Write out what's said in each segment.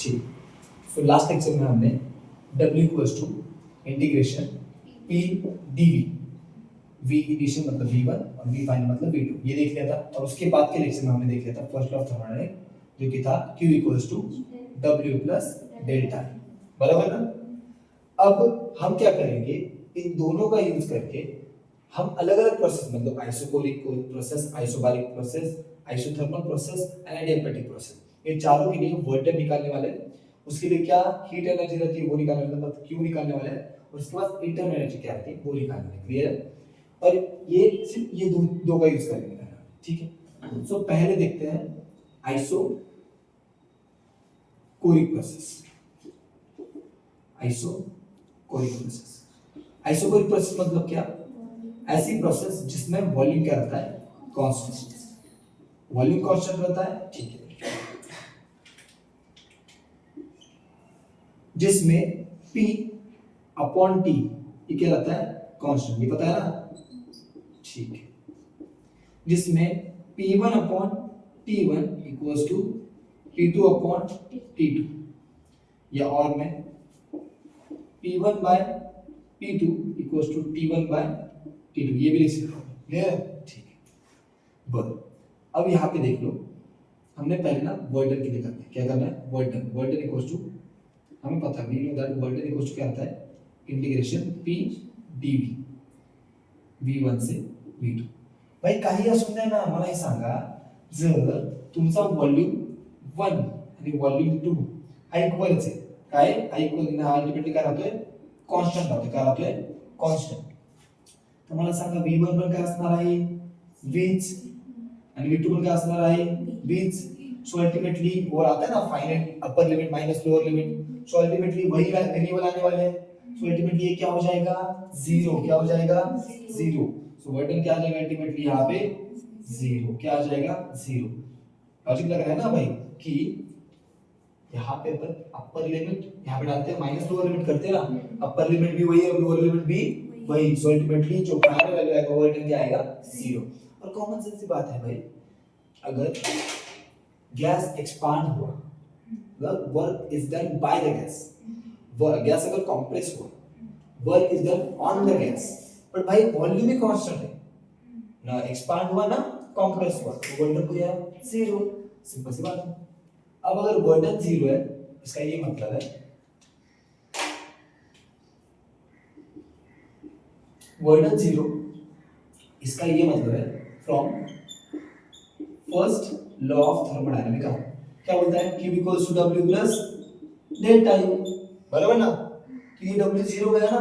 ठीक। So last lecture में हमने W equals to integration P dV, V initial मतलब V1 और V फाइनल मतलब V2 ये देख लिया था। और उसके बाद के लेक्चर में हमने देख लिया था फर्स्ट लॉ ऑफ थर्मोडायनामिक्स जो कि था Q equals to W plus delta, बराबर ना। अब हम क्या करेंगे, इन दोनों का यूज करके हम अलग अलग प्रोसेस मतलब isochoric process, isobaric process, isothermal process and adiabatic process, ये चारों के लिए वर्क डन निकालने वाले हैं। उसके लिए क्या हीट एनर्जी रहती है वो निकालने वाले, मतलब क्यू निकालने वाले हैं। और उसके बाद इंटरनल एनर्जी क्या रहती है वो निकालने वाले। क्लियर है? और ये सिर्फ ये दो का यूज करेंगे, ठीक है। सो पहले देखते हैं isochoric process. Isochoric process, isochoric process मतलब क्या, ऐसी प्रोसेस जिसमें वॉल्यूम क्या रहता है, कांस्टेंट, वॉल्यूम कांस्टेंट रहता है, ठीक है। जिसमें P अपॉन T ये क्या रहता है, कांस्टेंट, ये पता है ना, ठीक है। जिसमें P1 upon T1 equals to P2 upon T2, या और में P1 bye P2 equals to T1 by T2, ये भी लिख सकते हो। क्लियर है? ठीक है। बस अब यहाँ पे देख लो, हमने पहले ना वर्क डन के लिए करना है। क्या करना है, वर्क डन इक्वल्स टू, हमें पता है we know that work done equals to क्या आता है, इंटीग्रेशन P dV, V1 से V2। भाई काही असू द्या ना, मला हे सांगा, जर तुमचा व्हॉल्यूम 1 आणि व्हॉल्यूम 2 हा इक्वलच आहे, काय हा इक्वल ना, अल्टिमेटली काय राहतोय, कांस्टेंट राहतोय, काय राहतोय, कांस्टेंट। तर मला सांगा V1 पण काय असणार आहे, Vच, आणि V2 पण काय असणार आहे, Vच। सो अल्टीमेटली वो आता है ना finite upper limit minus lower limit, so ultimately वही वेरिएबल आने वाले हैं। सो अल्टीमेटली ये क्या हो जाएगा, जीरो, क्या हो जाएगा, जीरो। सो वर्क डन क्या आ जाएगा अल्टीमेटली यहाँ पे, जीरो, क्या आ जाएगा, जीरो। लॉजिक लग रहा है ना भाई, कि यहाँ पे अपन अपर लिमिट यहाँ पे डालते हैं, माइनस लोअर लिमिट करते हैं ना, अपर लिमिट भी वही है, लोअर लिमिट भी वही। सो अल्टीमेटली जो फाइनल वैल्यू आएगा वो रिटर्न क्या आएगा, जीरो। और कॉमन सेंस की बात है भाई, अगर गैस एक्सपांड हुआ, मतलब work is done by the gas, gas अगर कंप्रेस हुआ, work is done on the gas, but भाई वॉल्यूम ही कांस्टेंट है ना, एक्सपांड हुआ ना कंप्रेस हुआ, तो वर्क डन को है जीरो, सिंपल सी बात है। अब अगर वर्क डन जीरो है, इसका ये मतलब है वर्क डन जीरो, इसका ये मतलब है from first law of thermodynamics क्या बोलता है, Q equals to W plus delta U, बराबर ना। तो ये W जीरो गया ना,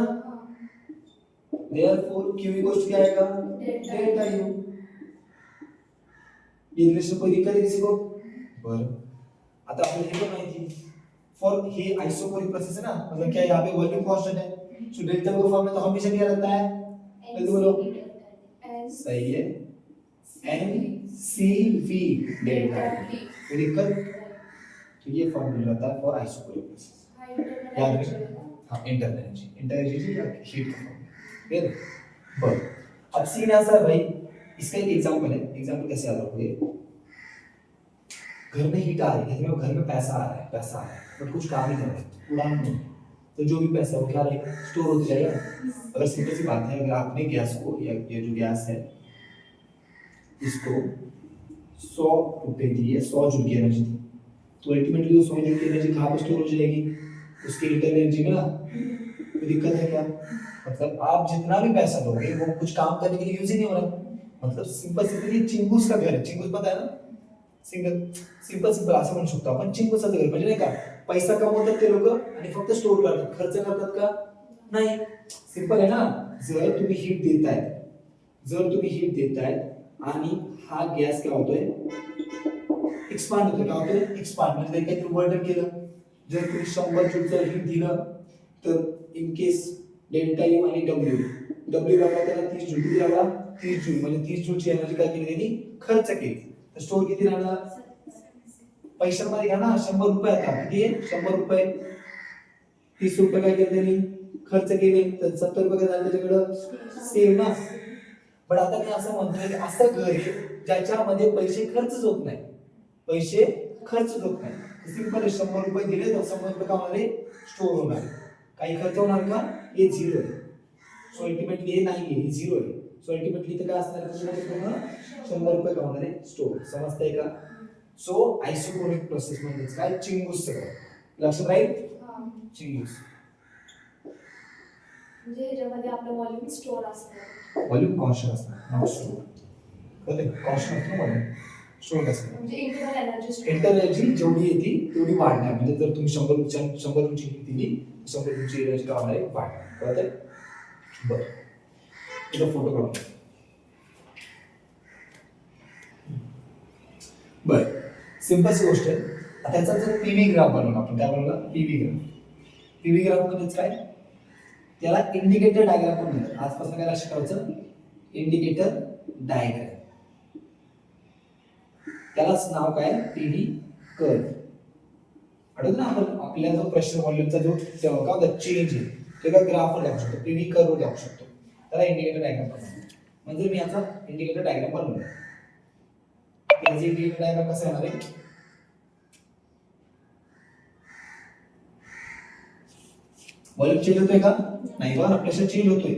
देयरफॉर Q इक्वल्स टू क्या आएगा, डेल्टा U। ये रिलेशन कोई दिक्कत है किसी को, बरं। आता आपल्याला हे पण माहिती फॉर हे आइसोकोरिक प्रोसेस है ना, मतलब क्या यहाँ पे वॉल्यूम कांस्टेंट है, सो डेल्टा को फॉर्म में तो हमेशा क्या रहता है, जल्दी बोलो, सही है, NCV डेल्टा, कोई दिक्कत। तो ये फॉर्मूला रहता है फॉर आइसोकोरिक प्रोसेस, याद रखना। हाँ, इंटरनल एनर्जी या हीट का फॉर्मूला, ठीक है। बस अब सीन ऐसा है भाई, इसका एक एग्जांपल है, एग्जांपल कैसे याद रखोगे, घर में हीट आ रही है, घर में पैसा आ रहा है बट कुछ काम नहीं कर रहा है, उड़ान नहीं, तो जो भी पैसा वो क्या रहेगा, स्टोर होते जाएगा। अगर सिंपल सी बात है, अगर आपने गैस को, या ये जो गैस है इसको 100 रुपए दी है, 100 जूल की एनर्जी थी, तो अल्टीमेटली वो 100 जूल की एनर्जी कहाँ पर स्टोर हो जाएगी, उसके इंटरनल एनर्जी में ना। कोई दिक्कत है क्या, मतलब आप जितना भी पैसा दोगे वो कुछ काम करने के लिए यूज ही नहीं हो रहा। मतलब सिंपल ये चिंगूस का घर है, चिंगूस पता है ना, सिंपल असं म्हणू शकतो आपण, चिंगूसाचं घर म्हणजे नाही का, पैसा कमवतात ते लोक आणि फक्त स्टोर करतात, खर्च करतात का नाही। सिंपल आहे ना, जर तुम्ही हीट देतायत आणि हा गॅस काय होतोय, एक्सपांड होतोय, काय होतोय, एक्सपांड, म्हणजे काहीतरी वर्क डन केलं। जर तुम्ही 100 जूलचं हीट दिलं तर इन केस डेल्टा U आणि W लागला त्याला 30 जूल, किती लागला, 30 जूल, म्हणजे 30 जूलची एनर्जी काय केली त्यांनी, खर्च केली। तर स्टोर किती राहणार, पैशांमध्ये घ्या ना, 100 रुपये आता किती आहे, 100 रुपये, 30 रुपये काय केले त्यांनी, खर्च केले, तर 70 रुपये काय झाले त्याच्याकडे, सेव्ह ना। पण आता मी असं म्हणतोय असं घर आहे ज्याच्यामध्ये पैसे खर्चच होत नाही, सिंपल 100 रुपये दिले तर 100 रुपये का होणार आहे स्टोर होणार आहे. काही खर्च होणार का हे झिरो आहे. सो अल्टिमेटली हे नाही आहे, हे झिरो आहे. सो अल्टिमेटली इथे काय असणार आहे पूर्ण 100 रुपये का होणार आहे स्टोर. समजतंय का? सो आयसोक्रोनिक प्रोसेस म्हणजे काय चिंगूस सगळं लक्षात राहील. चिंगूस म्हणजे ह्याच्यामध्ये आपलं व्हॉल्यूम स्टोअर असतं. व्हॉल्यूम कॉन्स्टंट असणार नॉट स्टोर. कळलं? कॉन्स्टंट असतं व्हॉल्यूम स्टोर असतं. म्हणजे इंटरनल एनर्जी एनर्जी जेवढी येते तेवढी वाढणार. म्हणजे जर तुम्ही 100 रुपये दिली 100 रुपयाची एनर्जी काय होणार आहे वाढणार. कळतंय? बरं इथं फोटो काढून बर सिंपलची गोष्ट आहे. त्याचा जर पीव्ही ग्राफ बनवला आपण काय बनवला पीव्ही ग्राफ. पीव्ही ग्राफ म्हणजेच काय त्याला इंडिकेटर डायग्राम पण म्हणतात. आजपासून काय लक्षात ठेवायचं इंडिकेटर डायग्राम. त्यालाच नाव काय पीव्ही कर्व. आठवतं ना आपण आपल्या जो प्रेशर व्हॉल्यूमचा जो काय चेंज आहे ते का ग्राफवर दाखवू शकतो पीव्ही कर्ववर दाखवू शकतो. त्याला इंडिकेटर डायग्राम बनवतो. म्हणजे मी याचा इंडिकेटर डायग्राम बनवला. त्याचे इंडिकेटर डायग्राम कसं येणार आहे व्हॉल्यूम चेंज होतोय का नाही बघा प्रेशर चेंज होतोय.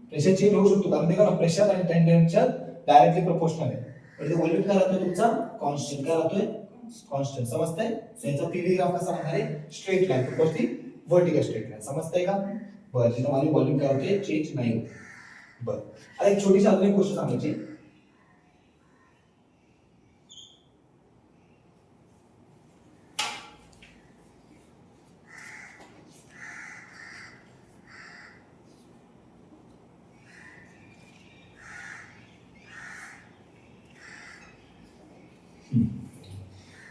प्रेशर चेंज होऊ शकतो कारण ते का प्रेशर आणि टेम्परेचर डायरेक्टली प्रोपोर्शनल आहे. पण ते व्हॉल्यूम काय राहतोय तुमचा कॉन्स्टंट काय राहतोय कॉन्स्टंट. समजतंय? सो याचा पीव्ही ग्राफ कसा बनणार आहे स्ट्रेट लाईन कोणती व्हर्टिकल स्ट्रेट लाईन. समजतंय का? बरं तिथं माझी व्हॉल्यूम काय होते चेंज नाही होत. बरं आता एक छोटीशी अजून एक गोष्ट सांगायची.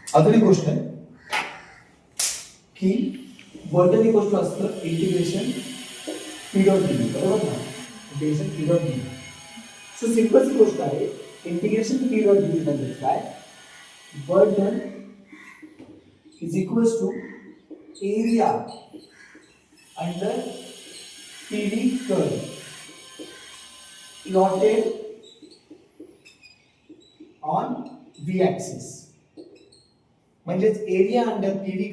अजून एक गोष्ट आहे की व्हॉल्यूम एक गोष्ट असतं इंटिग्रेशन पी डॉट डी बरोबर ना integration P dot D. So सिंपलची गोष्ट आहे इंटिग्रेशन पी डॉट डी म्हणजे काय volume is equals to area under PV curve plotted on V axis. म्हणजेच एरिया अंडर पीव्ही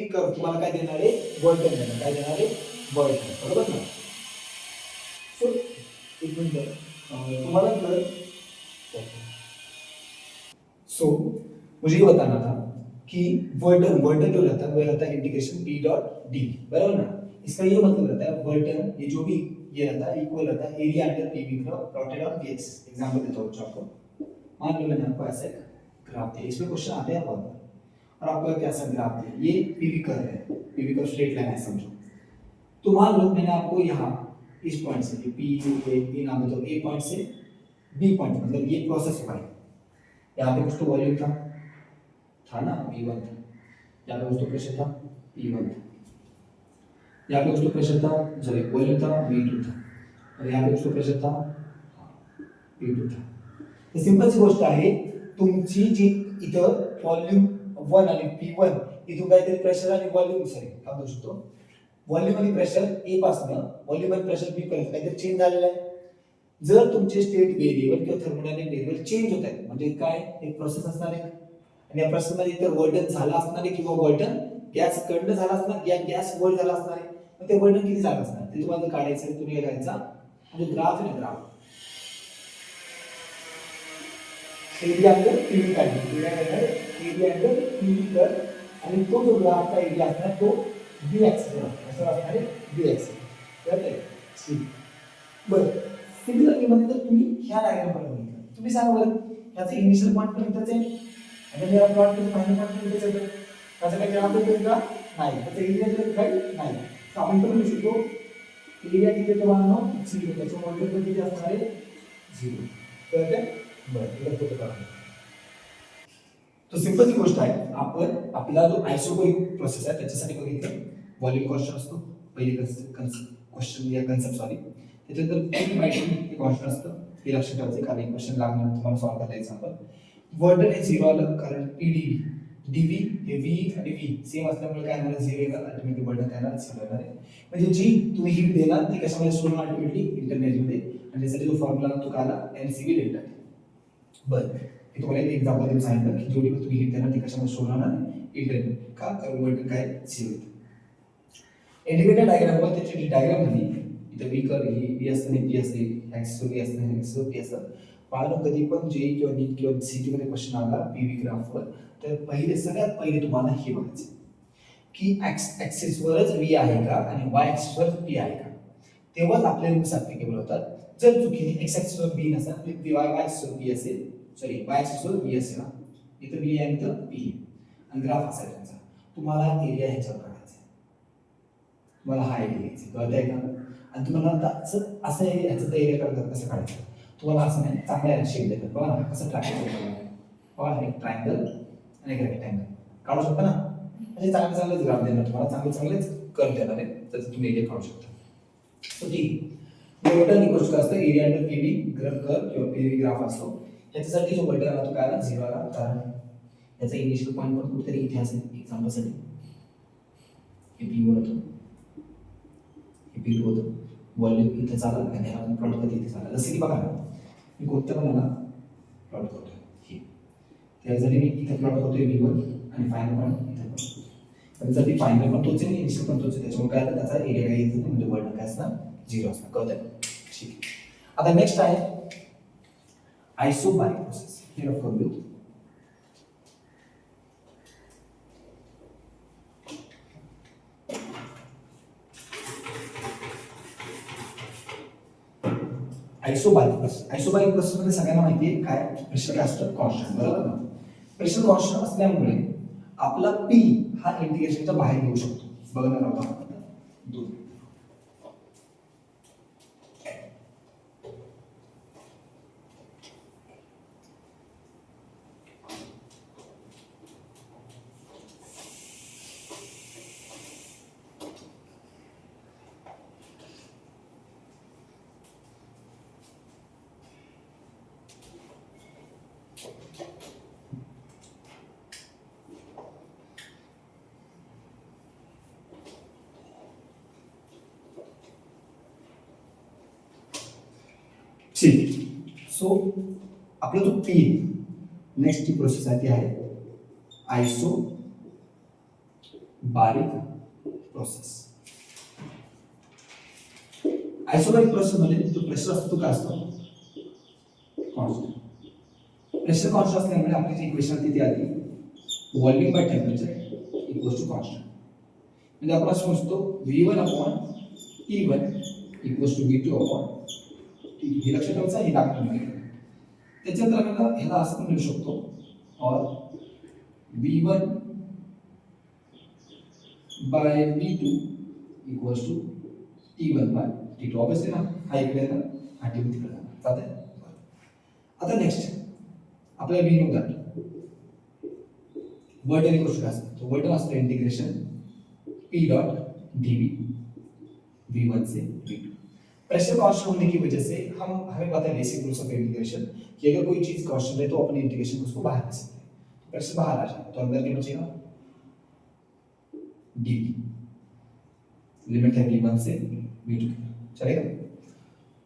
कर्व तुम्हाला काय देणार आहे व्हॉल्यूम देणार. काय देणार आहे व्हॉल्यूम बरोबर ना. सो एक मिनिट तुम्हाला जर सो मुझे ये बताना था कि वर्टन जो रहता है वो रहता है इंटीग्रेशन पी डॉट डी बराबर ना. इसका ये मतलब रहता है वर्टन ये जो भी ये रहता है इक्वल रहता है area under PV curve plotted on we axis. Example देता हूं आपको. मान लो मैंने आपको ऐसा एक ग्राफ दिया इसमें क्वेश्चन आते हैं बहुत और आपको एक ऐसा ग्राफ दिया ये पीवी कर्व है पीवी कर्व स्ट्रेट लाइन है समझो. तो मान लो मैंने आपको यहाँ इस पॉइंट से पी ए नाम है तो ए पॉइंट से बी पॉइंट मतलब ये प्रोसेस हुआ है. यहाँ पे कुछ तो वॉल्यूम था ना V1 था. यहाँ पे कुछ तो प्रेशर था P1 था. यहाँ पे कुछ तो प्रेशर था सॉरी वॉल्यूम था V2 था और यहाँ पे कुछ तो प्रेशर था P2 था. तर सिंपल सी गोष्ट आहे तुमची जी इथं व्हॉल्यूम 1 आणि P1 इथून काहीतरी प्रेशर आणि व्हॉल्यूम सॉरी काय म्हणू शकतो व्हॉल्यूम आणि प्रेशर ए पासून व्हॉल्यूम आणि प्रेशर बी पर्यंत काहीतरी चेंज झालेला आहे. जर तुमचे स्टेट व्हेरिएबल किंवा थर्मोडायनामिक व्हेरिएबल चेंज होत आहेत म्हणजे काय एक प्रोसेस असणार आहे आणि या प्रोसेसमध्ये इतर वर्डन झाला असणार आहे किंवा वर्डन गॅस कडनं झाला असणार या गॅस वर झाला असणार आहे. मग ते वर्डन किती झालं असणार ते तुम्हाला काढायचं आहे. तुम्ही काय करायचा म्हणजे ग्राफ आहे ना ग्राफ एरिया अंडर पीव्ही काढली एरिया अंडर पीव्ही कर आणि तो जो ग्राफचा एरिया असणार तो बी एक्सिस असं असणार आहे बी एक्सिस. कळतंय? ठीक. बरं सिमिलरली म्हणजे जर तुम्ही ह्या डायग्राम कडे बघितलं तुम्ही सांगा बरं याचा इनिशियल पॉइंट पण इथंच आहे आणि याला प्लॉट करून फायनल पॉइंट पण इथेच येतो. त्याचा काही ग्राफ येतो का नाही. त्याचा एरिया तर काही नाही. तर आपण तर म्हणू शकतो एरिया किती तो मानो 0 त्याच्या व्हॉल्यूम पण किती असणार आहे 0. कळतंय? बरं इकडे फोटो काढा. तो सिंपल ची गोष्ट आहे आपण आपला जो आयसोकोरिक प्रोसेस आहे त्याच्यासाठी बघितलं व्हॉल्यूम कॉन्स्टंट असतो पहिली क्वेश्चन या कन्सेप्ट सॉरी त्याच्यानंतर पी बाय टी हे कॉन्स्टंट असतं हे लक्षात ठेवायचं कारण एक क्वेश्चन लागणार तुम्हाला सॉल्व्ह करता एक्झाम्पल. वर्डन हे 0 आलं कारण पीडीव्ही डीव्ही हे व्ही आणि व्ही सेम असल्यामुळे काय होणार 0 येणार अल्टिमेटली वर्डन काय होणार 0 येणार आहे. म्हणजे जी तुम्ही हीट देणार ती कशामध्ये सोडणार अल्टिमेटली इंटरनेटमध्ये आणि त्यासाठी जो फॉर्म्युला तो काय आला एनसीव्ही डेल्टा. बरं हे तुम्हाला एक एक्झाम्पल देऊन सांगितलं की जेवढी पण तुम्ही हीट देणार ती कशामध्ये सोडणार इंटरमिडिएट का कारण वर्डन काय 0 येतं. इंटिग्रेटेड डायग्राम मध्ये त्याची जी डायग्राम झाली इथं व्ही कर ही असतं आणि पी असते एक्स व्ही असतं आणि एक्स पी असतं. पाहिलं कधी पण जे किंवा नीट किंवा सीटी मध्ये क्वेश्चन आला पीव्ही ग्राफवर तर सगळ्यात पहिले तुम्हाला हे बघायचं की एक्स ऍक्सिस वरच व्ही आहे का आणि वाय ऍक्सिस वर पी आहे का, तेव्हाच आपले रूल्स ऍप्लिकेबल होतात. जर चुकीने एक्स ऍक्सिस वर बी नसेल वाय ऍक्सिस वर बी असेल सॉरी वाय ऍक्सिस वर बी असेल ना इथं बी आहे इथं पी आणि ग्राफ असेल तुमचा तुम्हाला एरिया ह्याच्यावर काढायचा आहे. तुम्हाला हा एरिया घ्यायचा कळतंय का आणि तुम्हाला आता असं ह्याचं एरिया काढतात कसं काढायचं तुम्हाला असं नाही चांगल्या शेप देतात बघा ना कसं टाकायचं बघा एक ट्रायंगल आणि एक रेक्टँगल काढू शकता ना म्हणजे चांगलेच ग्राफ देणार तुम्हाला चांगलेच कर्व देणार आहे तर तुम्ही एरिया काढू शकता. सो ठीक वर्टन इक्वल्स काय असतं एरिया अंडर पीव्ही कर्व किंवा पीव्ही ग्राफ असतो. ह्याच्यासाठी जो वर्टन आला तो काय आला 0 आला कारण याचा इनिशियल पॉईंट पण कुठेतरी इथे असेल एक्झाम्पलसाठी हे पी वर होतं हे पी होतं व्हॉल्यूम इथे चालला आणि हा प्लॉट कधी इथे चालला जसं की बघा ना मी कोणत्या पण याला प्लॉट करतोय हे त्यासाठी मी इथे प्लॉट करतोय V1 आणि फायनल पॉईंट इथे त्यासाठी फायनल पण तोच आहे इनिशियल पण तोच आहे त्याच्यामुळे काय त्याचा एरिया काय येतो म्हणजे वर्ड काय असणार 0 असणार कळतंय. ठीक आहे आता नेक्स्ट आहे आयसोबारिक प्रोसेस हे रफ करू. आयसोबारिक प्रोसेस मध्ये सगळ्यांना माहिती आहे काय प्रेशर काय असतं कॉन्स्टंट बरोबर ना. प्रेशर कॉन्स्टंट असल्यामुळे आपला पी हा इंटिग्रेशनच्या बाहेर येऊ शकतो बघणार आहोत आपण दोन. ठीक सो आपला जो पी नेक्स्ट ची प्रोसेस आहे ती आहे आयसोबारिक प्रोसेस. आयसोबारिक प्रोसेस मध्ये जो प्रेशर असतो तो काय असतो कॉन्स्टंट. प्रेशर कॉन्स्टंट असल्यामुळे आपली जी इक्वेशन तिथे आली volume by temperature equals to constant म्हणजे आपण असं म्हणतो V1 upon T1 equals to V2 upon हे लक्षात ठेवायचं हे दाखवून नाही त्याच्यानंतर आपल्याला ह्याला असं पण लिहू शकतो और V1 by V2 equals to T1 by T2 obviously ना हा इकडे ना हा T1 तिकडे जाणार चालतंय. आता नेक्स्ट आपल्याला we know that work done equals to काय असतं तो वर्डन असतं integration P dot dV V1 से V2. प्रेशर कांस्टेंट होने की वजह से हम हमें पता है बेसिक रूल्स ऑफ इंटीग्रेशन कि अगर कोई चीज कांस्टेंट है तो अपने इंटीग्रेशन को उसको बाहर ले सकते हैं. तो प्रेशर बाहर आ जाए तो अंदर क्या बचेगा dV लिमिट है V1 से V2 चलेगा.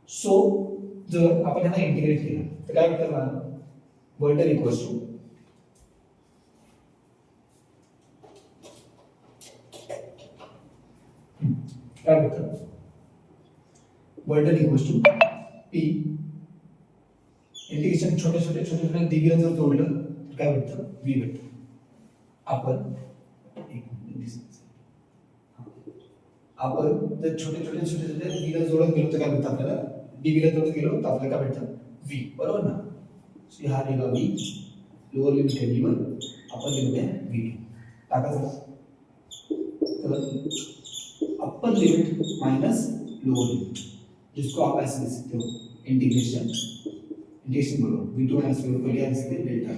सो जर आपण याला इंटिग्रेट केलं तर काय भेटेल मला वर्डन इक्वल्स टू काय भेटतं वर्डन इक्वल्स टू P इंटिग्रेशन छोटे dv ला जर जोडलं तर काय भेटतं V भेटतं. आपण जर छोटे v ला जोडत गेलो तर काय भेटतं आपल्याला dv ला जोडत गेलो तर आपल्याला काय भेटतं V बरोबर ना. सो हा निघा V लोअर लिमिट है V1 अपर लिमिट है V2 टाकायचं तर upper limit minus lower limit जिसको आप ऐसे लिख सकते हो इंटीग्रेशन बोलो V2 माइनस V1 को लिया इसके डेल्टा.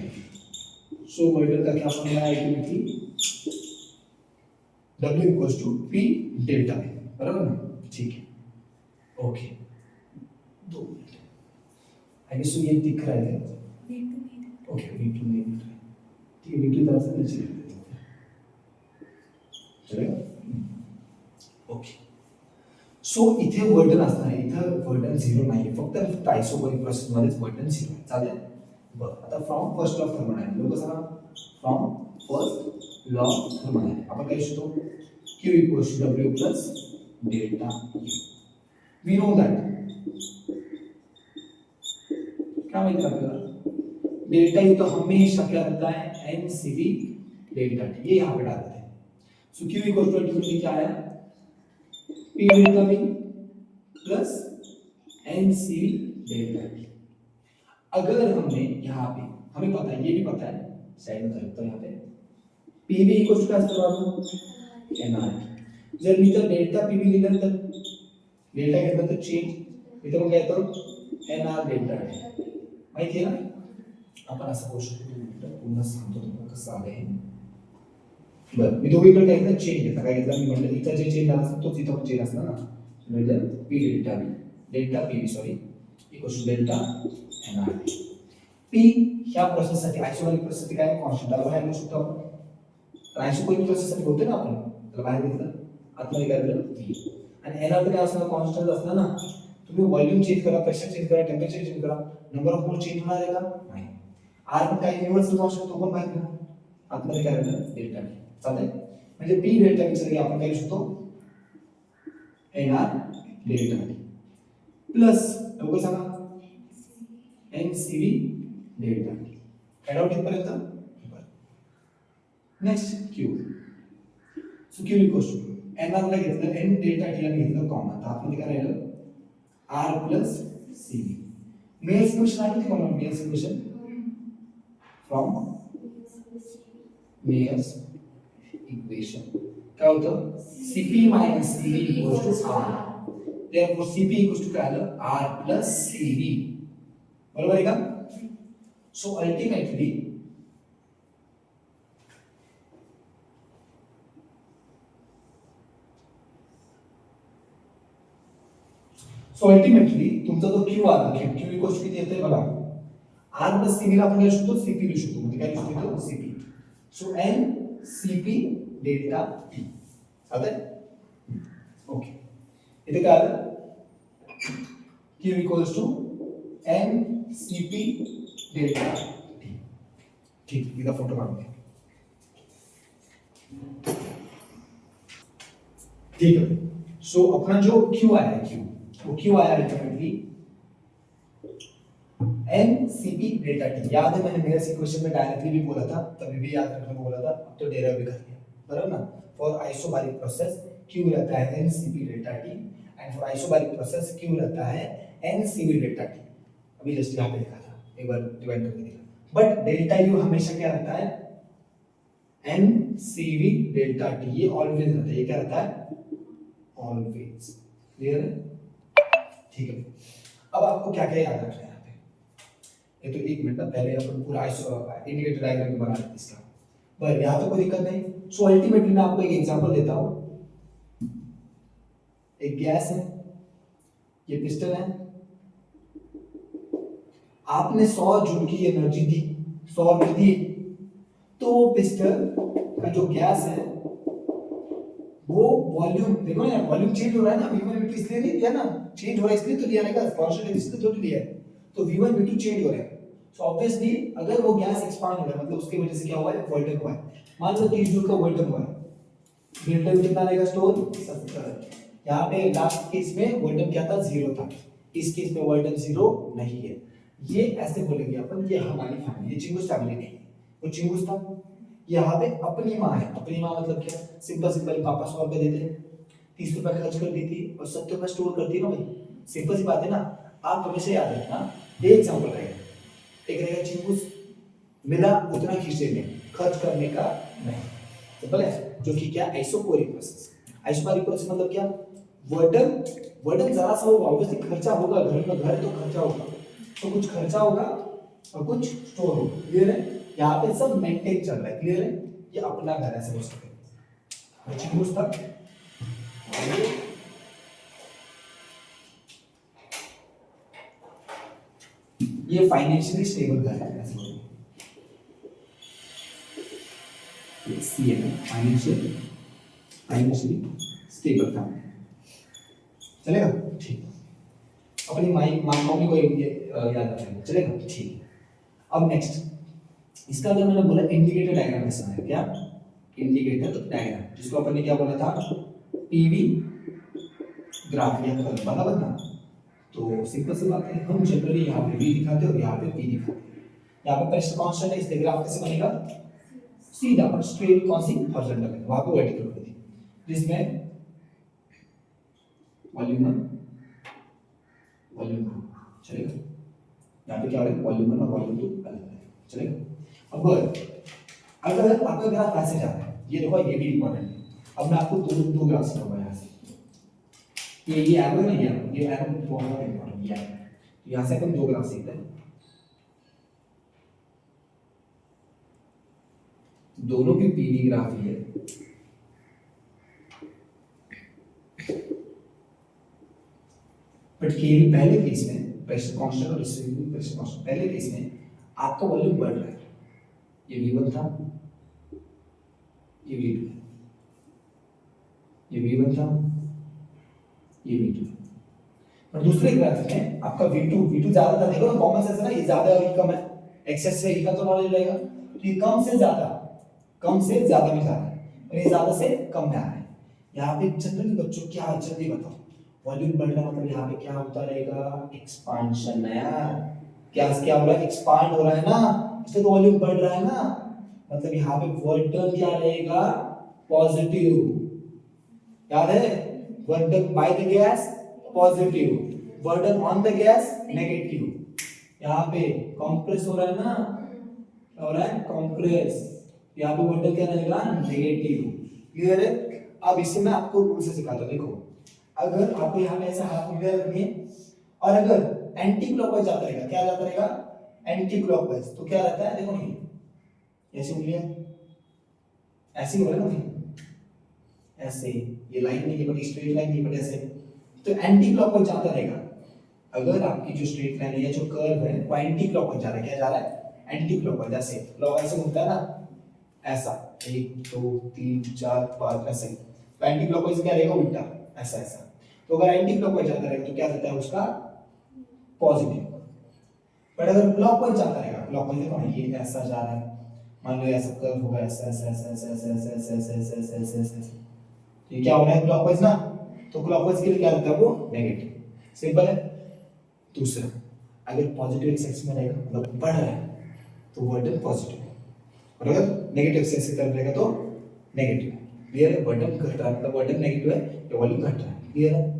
सो वर्डन का क्या फॉर्मूला है ultimately W equals to P delta बराबर ना. ठीक है ओके 2 मिनट आई गेस ये दिख रहा है ओके V2 नहीं दिख रहा है ठीक है V2 तरफ से नीचे लिख देते हैं चलेगा ओके. सो इथे वर्डन असणार आहे इथं वर्डन 0 नाही फक्त आयसोबारिक प्रोसेस मध्येच वर्डन 0 आहे चालेल. बरं आता from first law of thermodynamics लोक सांगा from first law of thermodynamics आपण काय शिकतो Q equals to W plus delta U. We know that क्या माहिती आपल्याला डेल्टा यू तो हमेशा क्या रहता है NCV डेल्टा T ये यहाँ पे डाल देते हैं सो Q equals to अल्टीमेटली क्या आया P delta V plus NCV delta T अगर हमने यहाँ पे हमें पता है ये भी पता है साइड में रखता हूँ यहाँ पे PV equals to क्या इस्तेमाल NR जर मी तर डेल्टा PV लिहिलं तर डेल्टा घेतलं तर चेंज इथं मग काय येतं NR डेल्टा T माहिती आहे ना आपण असं करू शकतो पुन्हा सांगतो तुम्हाला कसं आहे बरं मी दोघीकडे काय घेतलं चेंज घेतला काय घेतला मी म्हटलं इथं जे चेंज असतो तोच इथं पण चेंज असणार ना म्हणजे P delta PV sorry equals to delta NR P ह्या प्रोसेससाठी आयसोबॅरिक प्रोसेससाठी काय कॉन्स्टंट त्याला बाहेर लिहू शकतो आपण आयसोबॅरिक प्रोसेससाठी होते ना आपण त्याला बाहेर घेतलं आतमध्ये काय दिलं V आणि NR काय असणार कॉन्स्टंट असणार ना तुम्ही व्हॉल्यूम चेंज करा प्रेशर चेंज करा टेम्परेचर चेंज करा नंबर ऑफ मोल चेंज होणार आहे का नाही R पण काही युनिव्हर्सल कॉन्स्टंट तो पण बाहेर घ्या आतमध्ये काय राहिलं डेल्टा T चालेल म्हणजे P डेल्टा T साठी आपण काय लिहू शकतो NR डेल्टा T प्लस लवकर सांगा NCV डेल्टा T काय डाऊट इथपर्यंत next Q so Q equals to NR ला घेतलं N डेल्टा T ला घेतलं कॉमन तर आतमध्ये काय राहिलं R plus CV Mayer's equation आठवते का मला Mayer's equation from Mayer's equation काय होतं Cp minus Cv equals to R therefore Cp equals to काय आलं R plus Cv बरोबर आहे का सो अल्टिमेटली तुमचा जो Q आला Q इक्वल्स टू किती येतंय बघा R प्लस Cv ला आपण लिहू शकतो Cp लिहू शकतो म्हणजे काय लिहू शकतो Cp so N Cp delta T चालतंय ओके इथे काय आलं Q equals to N Cp delta T ठीक इथं फोटो काढून घ्या ठीक है सो अपना जो Q आया है वो Q आया अल्टीमेटली NCP डेल्टा T याद है मैंने मेरे इक्वेशन में डायरेक्टली भी बोला था तभी भी याद रखने को बोला था अब तो डेरिव भी कर लिया बराबर ना फॉर आइसोबैरिक प्रोसेस Q रहता है NCP delta T and for isobaric process Q रहता है NCV डेल्टा T अभी जस्ट यहाँ पे लिखा था एक बार डिवाइड करके दिखा बट डेल्टा U हमेशा क्या रहता है NCV डेल्टा T ये ऑलवेज रहता है ये क्या रहता है ऑलवेज क्लियर है ठीक है अब आपको क्या क्या याद रखना है यहाँ पे ये तो एक मिनट पहले अपन पूरा इंडिकेटर डायग्राम बना लेते इसका पर यहाँ तो कोई दिक्कत नहीं सो अल्टीमेटली मैं आपको एक एग्जांपल देता हूँ एक गैस है ये पिस्टन है आपने 100 जूल की एनर्जी दी 100 रुपए दी तो पिस्टन का जो गैस है वो वॉल्यूम देखो ना वॉल्यूम चेंज हो रहा है ना V1 V2 इसलिए नहीं दिया ना चेंज हो रहा है इसलिए तो लिया रहेगा कांस्टेंट इसलिए तो लिया है तो V1 V2 चेंज हो रहा है सो ऑब्वियसली अगर वो गैस एक्सपांड हो रहा है मतलब उसकी वजह से क्या हुआ है वॉल्यूम हुआ है मान लो 30 जूल का वॉल्यूम हुआ है डेल्टा कितना रहेगा स्टोर 70 यहाँ पे लास्ट केस में वॉल्यूम क्या था 0 था इस केस में वॉल्यूम 0 नहीं है ये ऐसे बोलेंगे अपन ये हमारी फैमिली ये चिंगूस फैमिली नहीं है वो चिंगूस था यहाँ पे अपनी माँ है अपनी माँ मतलब क्या सिंपल पापा 100 रुपए देते 30 रुपए खर्च कर देती और 70 रुपए स्टोर करती ना भाई सिंपल सी बात है ना आप हमेशा याद रखना ये एग्जांपल रहेगा एक रहेगा चिंगूस मिला उतना खींचे में खर्च करने का नहीं सिंपल है जो कि क्या आइसोबैरिक प्रोसेस मतलब क्या वर्डन जरा सा होगा ऑब्वियसली खर्चा होगा घर में घर तो खर्चा होगा तो कुछ खर्चा होगा और कुछ स्टोर होगा क्लियर है यहाँ पे सब मेंटेन चल रहा है क्लियर है ये अपना घर है समझ सकते चिंगूस तक ये फाइनेंशियली स्टेबल घर है ऐसे बोलिए फाइनेंशियली स्टेबल फैमिली चलेगा ठीक अपनी मम्मी को याद रखेंगे चलेगा ठीक अब नेक्स्ट इसका जो मैंने बोला इंडिकेटर डायग्राम कैसा है, क्या इंडिकेटर डायग्राम, जिसको अपन ने क्या बोला था पीवी ग्राफ या कर्व, बराबर ना। तो सिंपल सी बात है, हम जनरली यहाँ पे v दिखाते हैं और यहाँ पे p दिखाते हैं। यहाँ पे प्रेशर कांस्टेंट है, इसलिए ग्राफ कैसे बनेगा, सीधा पर स्ट्रेट कौन सी हॉरिजॉन्टल है, वहां पे वर्टिकल होगी, जिसमें वॉल्यूम 1 वॉल्यूम 2 चलेगा। यहाँ पे क्या हो रहा है, वॉल्यूम 1 और वॉल्यूम 2 अलग है, चलेगा। अब अगर आपका ग्राफ ऐसे जा रहा है, ये देखो ये भी इंपॉर्टेंट है। अब मैं आपको दो ग्राफ सिखाऊंगा यहाँ से, ये एरो नहीं है, ये एरो बहुत इंपॉर्टेंट है। यहाँ से अपन दो ग्राफ सीखते हैं, दोनों की पीवी ग्राफ ही है। बट केवल पहले केस में प्रेशर कांस्टेंट और डिस्ट्रीब्यूटिव प्रेशर कांस्टेंट, पहले केस में आपका वॉल्यूम बढ़ रहा है, ये V1 था, ये V2 है, ये V1 था, ये V2 है। और दूसरे ग्राफ में आपका V2 ज्यादा था, देखो ना कॉमन सेंस है ना, ये ज्यादा है और ये कम है, एक्सेस से ये का तो नॉलेज रहेगा, तो ये कम से ज्यादा में जा रहा है और ये ज्यादा से कम में आ रहा है। यहाँ पे जनरली बच्चों क्या है जल्दी बताओ, वॉल्यूम बढ़ रहा मतलब यहाँ पे क्या होता रहेगा, एक्सपांशन है यार, क्या हो रहा है, एक्सपांड हो रहा है ना, इससे तो वॉल्यूम बढ़ रहा है ना, मतलब यहाँ पे वर्क क्या रहेगा, पॉजिटिव, याद है, work done by the gas positive, burden on the gas negative. यहाँ पे कंप्रेस हो रहा है ना, हो रहा है कंप्रेस, यहाँ पे बर्डन क्या रहेगा, नेगेटिव, क्लियर है। अब इसे मैं आपको रूल से सिखाता हूं, देखो अगर आपको यहाँ पे ऐसा हाथ उंगलियां रखनी है और अगर एंटी क्लॉकवाइज जाता रहेगा, क्या जाता रहेगा, एंटी क्लॉकवाइज, तो क्या रहता है, देखो नहीं ऐसी उंगलियां ऐसी हो रहा है ना, ऐसे, ये लाइन नहीं है बट स्ट्रेट लाइन नहीं, बट ऐसे, तो एंटी क्लॉकवाइज जाता रहेगा। अगर आपकी जो स्ट्रेट लाइन है या जो कर्व है वो एंटी क्लॉकवाइज जा रहा है, क्या जा रहा है, एंटी क्लॉकवाइज, ऐसे क्लॉकवाइज से घूमता है ना, ऐसा 1 2 3 4 5 ऐसे, तो एंटी क्लॉकवाइज क्या रहेगा, उल्टा ऐसा ऐसा। तो अगर एंटी क्लॉकवाइज जाता रहेगा तो क्या रहता है उसका, पॉजिटिव। पर अगर क्लॉकवाइज जाता रहेगा, क्लॉकवाइज देखो ना, ये ऐसा जा रहा है, मान लो ऐसा कर्व होगा, ऐसा ऐसा ऐसा ऐसा ऐसा ऐसा ऐसा ऐसा ऐसा ऐसा ऐसा ऐसा, ये क्या हो रहा है, क्लॉकवाइज ना, तो क्लॉकवाइज के लिए क्या रहता है, वो नेगेटिव, सिंपल है। दूसरा, अगर पॉजिटिव एक्सिस में रहेगा मतलब बढ़ रहा है तो वर्डन पॉजिटिव है, और अगर नेगेटिव एक्सिस की तरफ रहेगा तो नेगेटिव है, क्लियर है। वर्डन घट रहा है मतलब वर्डन नेगेटिव है या वॉल्यूम घट रहा है, क्लियर है।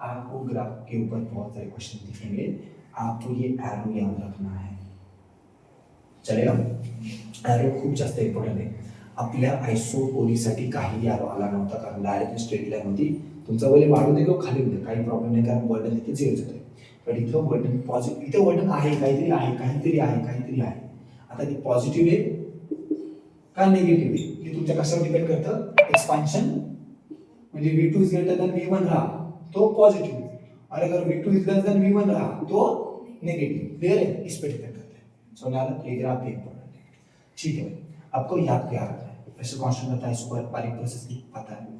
आपको ग्राफ के ऊपर बहुत सारे क्वेश्चन दिखेंगे, आपको ये एरो याद रखना है, चलेगा। एरो खूप जास्त इम्पॉर्टंट आहे, आपल्या आयसोपोरीसाठी काही एरो आला नव्हता, कारण डायरेक्ट स्ट्रेट लाईन होती, तुमचा वॉल्यूम वाढू दे किंवा खाली होऊ दे काही प्रॉब्लेम नाही, कारण वर्डन इथे झिरो येतोय, पण इथं वर्डन पॉझिटिव्ह, इथं वर्डन आहे, काहीतरी आहे काहीतरी आहे काहीतरी आहे, आता ते पॉझिटिव्ह आहे का नेगेटिव्ह आहे, हे तुमच्या कशावर डिपेंड करतं, एक्सपांशन म्हणजे V2 is greater than V1 रहा तो पॉजिटिव, और अगर V2 is less than V1 रहा तो नेगेटिव, क्लियर है, इस पे डिपेंड करता है। सो नाउ ये ग्राफ भी इंपॉर्टेंट है, ठीक है। आपको याद क्या रखना है, प्रेशर कांस्टेंट पता है, सुपर पारिक प्रोसेस की पता है,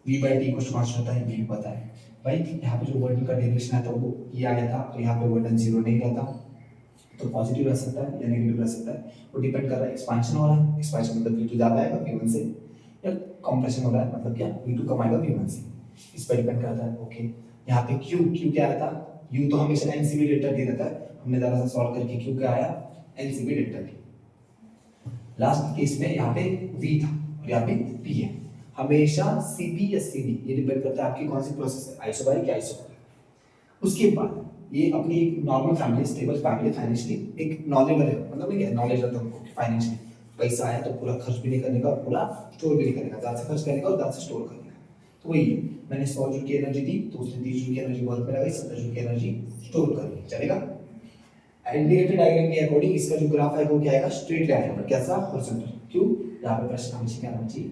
V/T कुछ कांस्टेंट होता है, ये भी पता है भाई। यहाँ पे जो वर्डन का डेरिवेशन आता है वो ये आ गया था, तो यहाँ पे वर्डन जीरो नहीं रहता, तो पॉजिटिव रह सकता है या नेगेटिव रह सकता है, वो डिपेंड कर रहा है, एक्सपांशन हो रहा है, एक्सपांशन मतलब V2 ज्यादा आएगा V1 से, या कंप्रेशन हो रहा है मतलब क्या, V2 कम आएगा V1 से, इस पर डिपेंड करता है। ओके, यहाँ पे Q क्या आया था, U तो हमेशा NCV डेल्टा डी रहता है, हमने जरा सा सॉल्व करके Q क्या आया, NCV delta D. Last case में यहाँ पे V था और यहाँ पे P है, हमेशा CP या CD ये डिपेंड करता है आपकी कौन सी प्रोसेस है, आइसोबारिक या आइसोबारिक। उसके बाद ये अपनी एक normal family, stable family, financially एक नॉलेजेबल है, मतलब नहीं है नॉलेज रहता है उनको फाइनेंशियली, पैसा आया तो पूरा खर्च भी नहीं करने का और पूरा स्टोर भी नहीं करने का, ज्यादा से खर्च करने का और ज्यादा से स्टोर करने का। तो वही मैंने 100 जूल की एनर्जी दी तो उसने 30 जूल की एनर्जी वर्क में लगाई, 70 जूल की एनर्जी स्टोर कर ली, चलेगा। इंडिकेटर डायग्राम के अकॉर्डिंग इसका जो ग्राफ है वो क्या आएगा, स्ट्रेट लाइन आएगा, कैसा, हॉरिजॉन्टल। क्यों, यहाँ पे प्रश्न हमेशा क्या आना चाहिए,